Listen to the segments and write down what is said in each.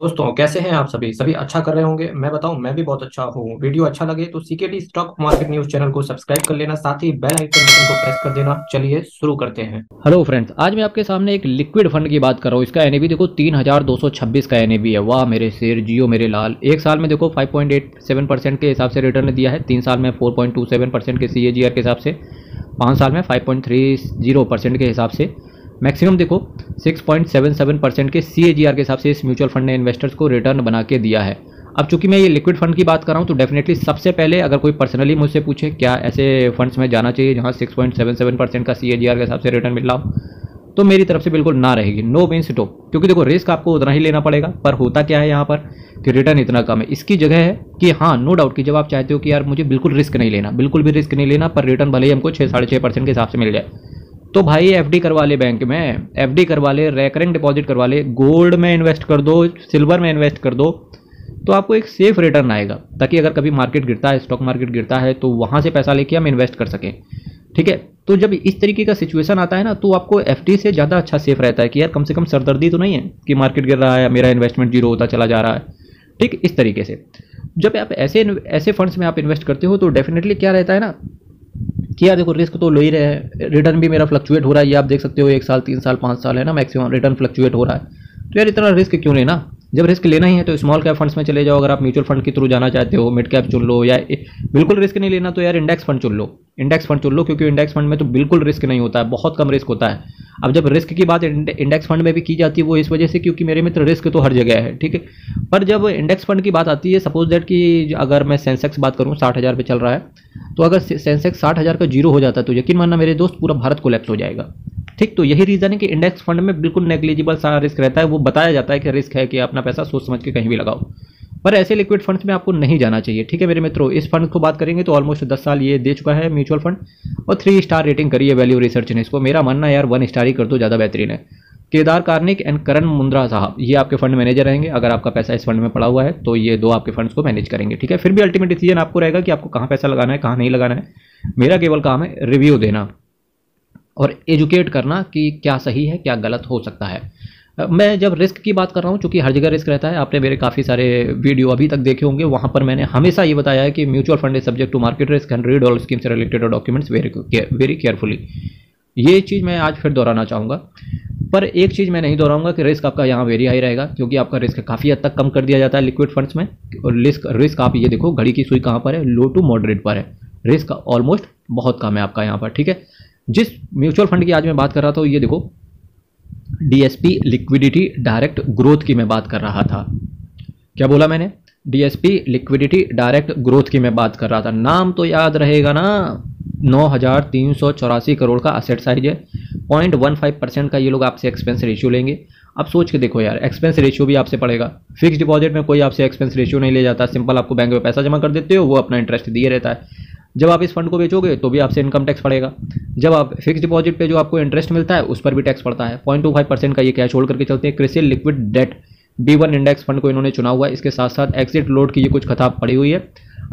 दोस्तों कैसे हैं आप सभी सभी अच्छा कर रहे होंगे। मैं बताऊं, मैं भी बहुत अच्छा हूं। वीडियो अच्छा लगे तो CKD stock market news channel को सब्सक्राइब कर लेना, साथ ही बेल आइकन बटन को प्रेस कर देना। चलिए शुरू करते हैं। हेलो फ्रेंड्स, आज मैं आपके सामने एक लिक्विड फंड की बात कर रहा हूँ। इसका एनएवी देखो 3226 का एनएवी है। वाह मेरे शेर, जियो मेरे लाल। एक साल में देखो 5.87% के हिसाब से रिटर्न दिया है, 3 साल में 4.27% के सीएजीआर के हिसाब से, 5 साल में 5.30% के हिसाब से, मैक्सिमम देखो 6.77% के सीएजीआर के हिसाब से इस म्यूचुअल फंड ने इन्वेस्टर्स को रिटर्न बना के दिया है। अब चूंकि मैं ये लिक्विड फंड की बात कर रहा हूँ तो डेफिनेटली सबसे पहले अगर कोई पर्सनली मुझसे पूछे क्या ऐसे फंड्स में जाना चाहिए जहाँ 6.77% का सीएजीआर के हिसाब से रिटर्न मिल रहा हो, तो मेरी तरफ से बिल्कुल ना रहेगी, नो मीन्स टो। क्योंकि देखो रिस्क आपको उतना ही लेना पड़ेगा, पर होता क्या है यहाँ पर कि रिटर्न इतना कम है। इसकी जगह है कि हाँ, नो डाउट कि जब आप चाहते हो कि यार मुझे बिल्कुल रिस्क नहीं लेना, बिल्कुल भी रिस्क नहीं लेना, पर रिटर्न भले ही हमको 6 साढ़े 6% के हिसाब से मिल जाए, तो भाई एफडी करवा ले, बैंक में एफडी करवा ले, रेकरिंग डिपॉजिट करवा ले, गोल्ड में इन्वेस्ट कर दो, सिल्वर में इन्वेस्ट कर दो, तो आपको एक सेफ रिटर्न आएगा, ताकि अगर कभी मार्केट गिरता है, स्टॉक मार्केट गिरता है, तो वहाँ से पैसा लेके हम इन्वेस्ट कर सकें। ठीक है, तो जब इस तरीके का सिचुएशन आता है ना, तो आपको एफडी से ज़्यादा अच्छा सेफ रहता है कि यार कम से कम सरदर्दी तो नहीं है कि मार्केट गिर रहा है, मेरा इन्वेस्टमेंट जीरो होता चला जा रहा है। ठीक, इस तरीके से जब आप ऐसे ऐसे फंड्स में आप इन्वेस्ट करते हो तो डेफिनेटली क्या रहता है ना कि यार देखो रिस्क तो लो ही रहे हैं, रिटर्न भी मेरा फ्लक्चुएट हो रहा है। ये आप देख सकते हो 1 साल 3 साल 5 साल है ना, मैक्सिमम रिटर्न फ्लक्चुएट हो रहा है। तो यार इतना रिस्क क्यों लेना। जब रिस्क लेना ही है तो स्मॉल कैप फंड्स में चले जाओ। अगर आप म्यूचुअल फंड के थ्रू जाना चाहते हो, मिड कैप चुन लो, या बिल्कुल रिस्क नहीं लेना तो यार इंडेक्स फंड चुन लो। इंडेक्स फंड चुन लो, क्योंकि इंडेक्स फंड में तो बिल्कुल रिस्क नहीं होता है, बहुत कम रिस्क होता है। अब जब रिस्क की बात इंडेक्स फंड में भी की जाती है, वो इस वजह से क्योंकि मेरे मित्र रिस्क तो हर जगह है। ठीक है, पर जब इंडेक्स फंड की बात आती है, सपोज दैट कि अगर मैं सेंसेक्स बात करूँ 60,000 पे चल रहा है, तो अगर सेंसेक्स 60,000 का जीरो हो जाता है तो यकीन मानना मेरे दोस्त पूरा भारत कोलैप्स हो जाएगा। ठीक, तो यही रीज़न है कि इंडेक्स फंड में बिल्कुल नेग्लिजिबल सा रिस्क रहता है। वो बताया जाता है कि रिस्क है कि अपना पैसा सोच समझ के कहीं भी लगाओ, पर ऐसे लिक्विड फंड्स में आपको नहीं जाना चाहिए। ठीक है मेरे मित्रों, इस फंड को बात करेंगे तो ऑलमोस्ट 10 साल ये दे चुका है म्यूचुअल फंड, और 3 स्टार रेटिंग करी है वैल्यू रिसर्च ने इसको। मेरा मानना है यार 1 स्टार ही कर दो, ज़्यादा बेहतरीन है। केदार कार्निक एंड करण मुंद्रा साहब, ये आपके फंड मैनेजर रहेंगे। अगर आपका पैसा इस फंड में पड़ा हुआ है तो ये दो आपके फंड्स को मैनेज करेंगे। ठीक है, फिर भी अल्टीमेट डिसीजन आपको रहेगा कि आपको कहाँ पैसा लगाना है, कहाँ नहीं लगाना है। मेरा केवल काम है रिव्यू देना और एजुकेट करना कि क्या सही है, क्या गलत हो सकता है। मैं जब रिस्क की बात कर रहा हूँ, चूंकि हर जगह रिस्क रहता है, आपने मेरे काफ़ी सारे वीडियो अभी तक देखे होंगे, वहाँ पर मैंने हमेशा ये बताया है कि mutual fund is subject to market risk and read all scheme से रिलेटेड डॉक्यूमेंट्स वेरी केयरफुली। ये चीज़ मैं आज फिर दोहराना चाहूँगा। पर एक चीज़ मैं नहीं दोहराऊंगा कि रिस्क आपका यहाँ वेरी हाई रहेगा, क्योंकि आपका रिस्क काफ़ी हद तक कम कर दिया जाता है लिक्विड फंड्स में। और रिस्क आप ये देखो, घड़ी की सुई कहाँ पर है, लो टू मॉडरेट पर है। रिस्क ऑलमोस्ट बहुत कम है आपका यहाँ पर। ठीक है, जिस म्यूचुअल फंड की आज मैं बात कर रहा था, ये देखो डीएसपी लिक्विडिटी डायरेक्ट ग्रोथ की मैं बात कर रहा था। क्या बोला मैंने? डीएसपी लिक्विडिटी डायरेक्ट ग्रोथ की मैं बात कर रहा था। नाम तो याद रहेगा ना, 9,384 करोड़ का असेट साइज है, 0.15% का ये लोग आपसे एक्सपेंस रेशियो लेंगे। अब सोच के देखो यार, एक्सपेंस रेशियो भी आपसे पड़ेगा। फिक्स डिपॉजिट में कोई आपसे एक्सपेंस रेशियो नहीं ले जाता, सिंपल आपको बैंक में पैसा जमा कर देते हो, वो अपना इंटरेस्ट दिए रहता है। जब आप इस फंड को बेचोगे तो भी आपसे इनकम टैक्स पड़ेगा। जब आप फिक्स डिपॉजिट पे जो आपको इंटरेस्ट मिलता है उस पर भी टैक्स पड़ता है। 0.25% का ये कैश होल्ड करके चलते हैं। CRISIL liquid debt B1 index fund को इन्होंने चुना हुआ है। इसके साथ साथ एग्जिट लोड की ये कुछ कथा पड़ी हुई है,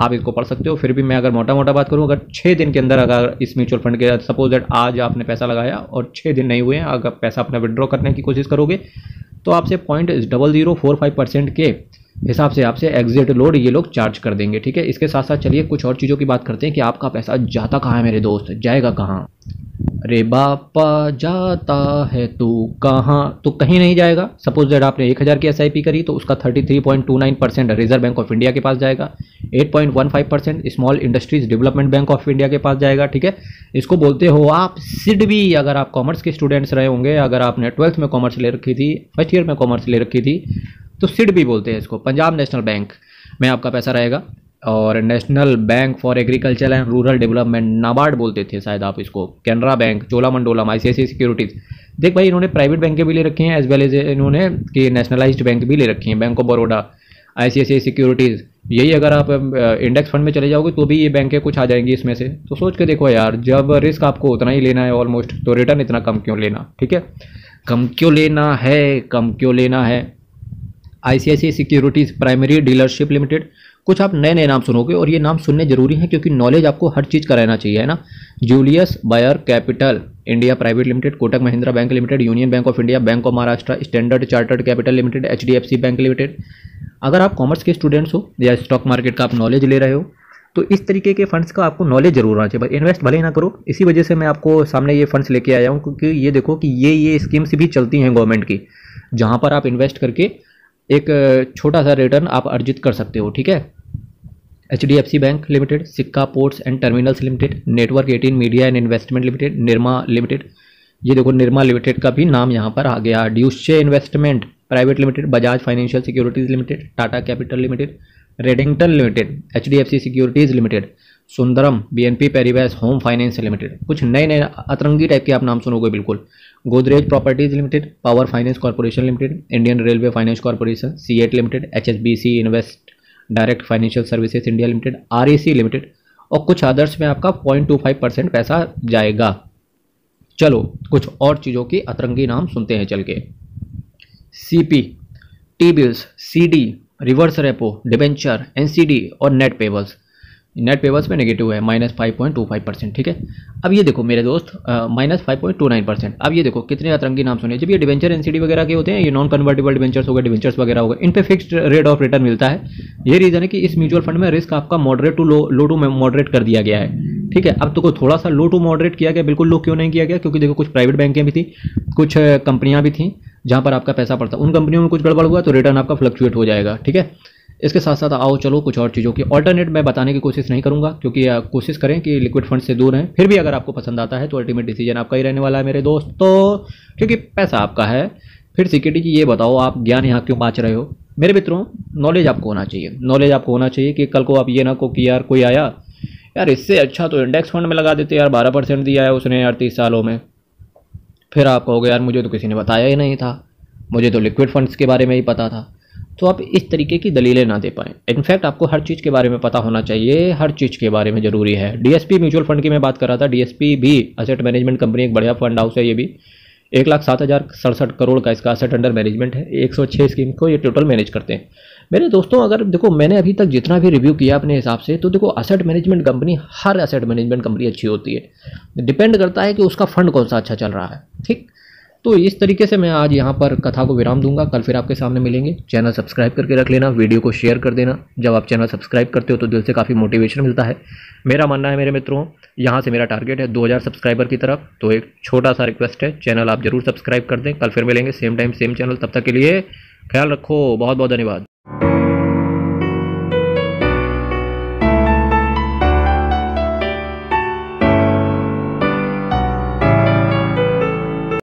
आप इसको पढ़ सकते हो। फिर भी मैं अगर मोटा मोटा बात करूं, अगर 6 दिन के अंदर अगर इस म्यूचुअल फंड के, सपोज दैट आज आपने पैसा लगाया और 6 दिन नहीं हुए हैं, अगर पैसा अपना विड्रॉ करने की कोशिश करोगे तो आपसे 0.0045% के हिसाब से आपसे एग्जिट लोड ये लोग चार्ज कर देंगे। ठीक है, इसके साथ साथ चलिए कुछ और चीज़ों की बात करते हैं कि आपका पैसा जाता कहाँ है मेरे दोस्त, जाएगा कहाँ। अरे बापा जाता है तू कहाँ, तो कहीं नहीं जाएगा। सपोज दैट आपने 1,000 की एसआईपी करी तो उसका 33.29% रिजर्व बैंक ऑफ इंडिया के पास जाएगा, 8.15% small industries development bank of India के पास जाएगा। ठीक है, इसको बोलते हो आप सिडबी। अगर आप कॉमर्स के स्टूडेंट्स रहे होंगे, अगर आपने 12th में कॉमर्स ले रखी थी, फर्स्ट ईयर में कॉमर्स ले रखी थी, तो सिडबी बोलते हैं इसको। पंजाब नेशनल बैंक में आपका पैसा रहेगा, और national bank for agriculture and rural development, NABARD बोलते थे शायद आप इसको, कैनरा बैंक, चोलामंडोलम, आईसीआईसीआई सिक्योरिटीज। देख भाई, इन्होंने प्राइवेट बैंक भी ले रखे हैं, एज वेल एज इन्होंने कि नेशनलाइज्ड बैंक भी ले रखी हैं, bank of Baroda, ICICI securities. यही अगर आप इंडेक्स फंड में चले जाओगे तो भी ये बैंकें कुछ आ जाएंगी इसमें से। तो सोच के देखो यार, जब रिस्क आपको उतना ही लेना है ऑलमोस्ट, तो रिटर्न इतना कम क्यों लेना। ठीक है, कम क्यों लेना है, कम क्यों लेना है। ICICI securities primary dealership limited कुछ आप नए नए नाम सुनोगे और ये नाम सुनने जरूरी हैं क्योंकि नॉलेज आपको हर चीज़ का रहना चाहिए, है ना। Julius Baer Capital India Private Limited, Kotak Mahindra Bank Limited, Union Bank of India, Bank of Maharashtra, Standard Chartered Capital Limited, HDFC Bank Limited. अगर आप कॉमर्स के स्टूडेंट्स हो या स्टॉक मार्केट का आप नॉलेज ले रहे हो तो इस तरीके के फंड्स का आपको नॉलेज जरूर होना चाहिए। इन्वेस्ट भले ही ना करो, इसी वजह से मैं आपको सामने ये फंड्स लेके आया हूँ क्योंकि ये देखो कि ये स्कीम्स भी चलती हैं गवर्नमेंट की, जहाँ पर आप इन्वेस्ट करके एक छोटा सा रिटर्न आप अर्जित कर सकते हो, ठीक है। HDFC बैंक लिमिटेड, सिक्का ports and terminals limited, network 18 media and investment limited, Nirma limited. ये देखो निर्मा लिमिटेड का भी नाम यहाँ पर आ गया। Deutsche investment private limited, Bajaj financial securities limited, Tata capital limited, Redington limited, HDFC securities limited, Sundaram, BNP Paribas home finance limited. कुछ नए नए अतरंगी टाइप के आप नाम सुनोगे बिल्कुल। Godrej properties limited, power finance corporation limited, Indian railway finance corporation, C8 limited, HSBC invest direct financial services India limited, RAC limited और कुछ अदर्स में आपका 0.25% पैसा जाएगा। चलो कुछ और चीज़ों की अतरंगी नाम सुनते हैं चल के। CP, T-बिल्स, CD, reverse repo, debenture, NCD और नेट पेबल्स। नेट पेबल्स में नेगेटिव है -5.25%, ठीक है। अब ये देखो मेरे दोस्त -5.29%। अब ये देखो कितने अतरंगी नाम सुने। जब ये डिबेंचर NCD वगैरह के होते हैं, ये नॉन कन्वर्टेबल डिबेंचर्स हो गए, डिबेंचर्स वगैरह हो गए, इन पे फिक्स्ड रेट ऑफ रिटर्न मिलता है। ये रीज़न है कि इस म्यूचुअल फंड में रिस्क आपका moderate to low to moderate कर दिया गया है, ठीक है। अब तो थोड़ा सा लो टू मॉडरेट किया गया, बिल्कुल लो क्यों नहीं किया गया, क्योंकि देखो कुछ प्राइवेट बैंकें भी थी, कुछ कंपनियां भी थी जहां पर आपका पैसा पड़ता, उन कंपनियों में कुछ गड़बड़ हुआ तो रिटर्न आपका फ्लक्चुएट हो जाएगा, ठीक है। इसके साथ साथ आओ चलो कुछ और चीज़ों की ऑल्टरनेट मैं बताने की कोशिश नहीं करूंगा क्योंकि कोशिश करें कि लिक्विड फंड से दूर रहें। फिर भी अगर आपको पसंद आता है तो अल्टीमेट डिसीजन आपका ही रहने वाला है मेरे दोस्त, तो क्योंकि पैसा आपका है। फिर सिक्योरिटी की ये बताओ आप ज्ञान यहाँ क्यों बाँच रहे हो मेरे मित्रों। नॉलेज आपको होना चाहिए, नॉलेज आपको होना चाहिए कि कल को आप ये ना को कि यार कोई आया यार इससे अच्छा तो इंडेक्स फंड में लगा देते यार, 12% दिया है उसने यार 30 सालों में। फिर आप कहोगे यार मुझे तो किसी ने बताया ही नहीं था, मुझे तो लिक्विड फंड्स के बारे में ही पता था। तो आप इस तरीके की दलीलें ना दे पाएँ। इनफैक्ट आपको हर चीज़ के बारे में पता होना चाहिए, हर चीज़ के बारे में ज़रूरी है। DSP म्यूचुअल फंड की मैं बात कर रहा था। DSP भी असेट मैनेजमेंट कंपनी, एक बढ़िया फंड हाउस है। ये भी 1,07,067 करोड़ का इसका असेट अंडर मैनेजमेंट है। 106 स्कीम को ये टोटल मैनेज करते हैं। मेरे दोस्तों अगर देखो मैंने अभी तक जितना भी रिव्यू किया अपने हिसाब से, तो देखो असेट मैनेजमेंट कंपनी, हर असेट मैनेजमेंट कंपनी अच्छी होती है, डिपेंड करता है कि उसका फंड कौन सा अच्छा चल रहा है, ठीक। तो इस तरीके से मैं आज यहाँ पर कथा को विराम दूंगा। कल फिर आपके सामने मिलेंगे। चैनल सब्सक्राइब करके रख लेना, वीडियो को शेयर कर देना। जब आप चैनल सब्सक्राइब करते हो तो दिल से काफ़ी मोटिवेशन मिलता है। मेरा मानना है मेरे मित्रों, यहाँ से मेरा टारगेट है 2000 सब्सक्राइबर की तरफ। तो एक छोटा सा रिक्वेस्ट है, चैनल आप जरूर सब्सक्राइब कर दें। कल फिर मिलेंगे सेम टाइम सेम चैनल। तब तक के लिए ख्याल रखो। बहुत बहुत धन्यवाद।